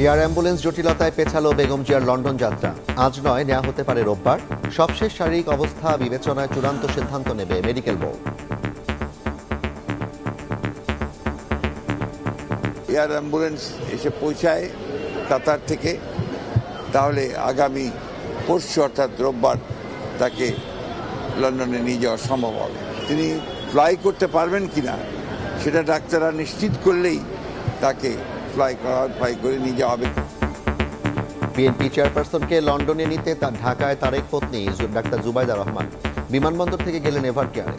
Air ambulance জটিলতায় পেছালো বেগম জিয়ার London যাত্রা। আজ নয়, নেওয়া হতে পারে রোববার। সবশেষ শারীরিক অবস্থা বিবেচনায় চূড়ান্ত সিদ্ধান্ত নেবে মেডিকেল বোর্ড। এয়ার অ্যাম্বুলেন্স এসে পৌঁছায় কাতার থেকে, তাহলে আগামী পরশু অর্থাৎ রোববার তাকে লন্ডনে নিয়ে যাওয়া সম্ভব হবে। তিনি ফ্লাই করতে পারবেন কিনা সেটা ডাক্তাররা নিশ্চিত করলেই তাকে ফ্লাই করে নিয়ে যাওয়া হবে। বিএনপি চেয়ারপারসনকে লন্ডনে নিতে তার ঢাকায় তারেক পত্নী ডাক্তার জুবাইদা রহমান বিমানবন্দর থেকে গেলেন এভার কেয়ারে।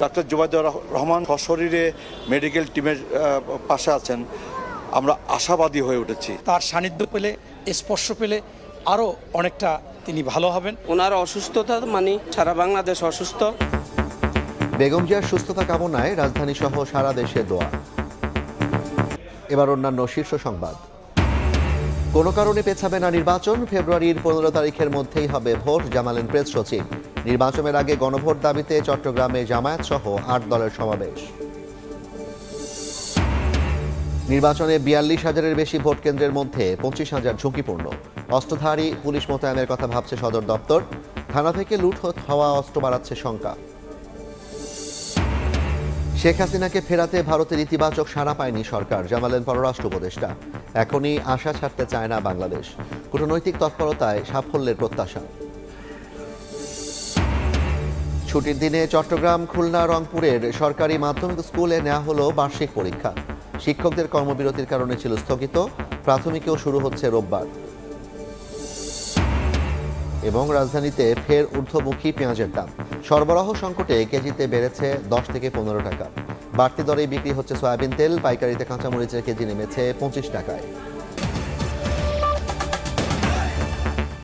ডাক্তার জুবাইদা রহমান সশরীরে মেডিকেল টিমের পাশে আছেন। আমরা আশাবাদী হয়ে উঠেছি। তার সান্নিধ্য পেলে, স্পর্শ পেলে আরও অনেকটা তিনি ভালো হবেন। ওনার অসুস্থতা মানে সারা বাংলাদেশ অসুস্থ। বেগম জিয়ার সুস্থতা কামনায় রাজধানী সহ সারা দেশে দোয়া। এবার অন্যান্য শীর্ষ সংবাদ। কোনো কারণে পেছাবে না নির্বাচন, ফেব্রুয়ারির 15 তারিখের মধ্যেই হবে ভোট, জানালেন প্রেস সচিব। নির্বাচনের আগে গণভোট দাবিতে চট্টগ্রামে জামায়াত সহ 8 দলের সমাবেশ। নির্বাচনে 42,000-এর বেশি ভোট কেন্দ্রের মধ্যে 25,000 ঝুঁকিপূর্ণ। অস্ত্রধারী পুলিশ মোতায়েনের কথা ভাবছে সদর দপ্তর। থানা থেকে লুট হওয়া অস্ত্র বাড়াচ্ছে শঙ্কা। শেখ হাসিনাকে ফেরাতে ভারতের ইতিবাচক সাড়া পায়নি সরকার, জানালেন পররাষ্ট্র উপদেষ্টা। এখনই আশা ছাড়তে চায় না বাংলাদেশ। কূটনৈতিক তৎপরতায় সাফল্যের প্রত্যাশা। ছুটির দিনে চট্টগ্রাম, খুলনা, রংপুরের সরকারি মাধ্যমিক স্কুলে নেওয়া হলো বার্ষিক পরীক্ষা। শিক্ষকদের কর্মবিরতির কারণে ছিল স্থগিত। প্রাথমিকেও শুরু হচ্ছে রোববার। এবং রাজধানীতে ফের ঊর্ধ্বমুখী পেঁয়াজের দাম। সরবরাহ সংকটে কেজিতে বেড়েছে 10 থেকে 15 টাকা। বাড়তি দরেই বিক্রি হচ্ছে সয়াবিন তেল। পাইকারিতে কাঁচামরিচের কেজি নেমেছে 25 টাকায়।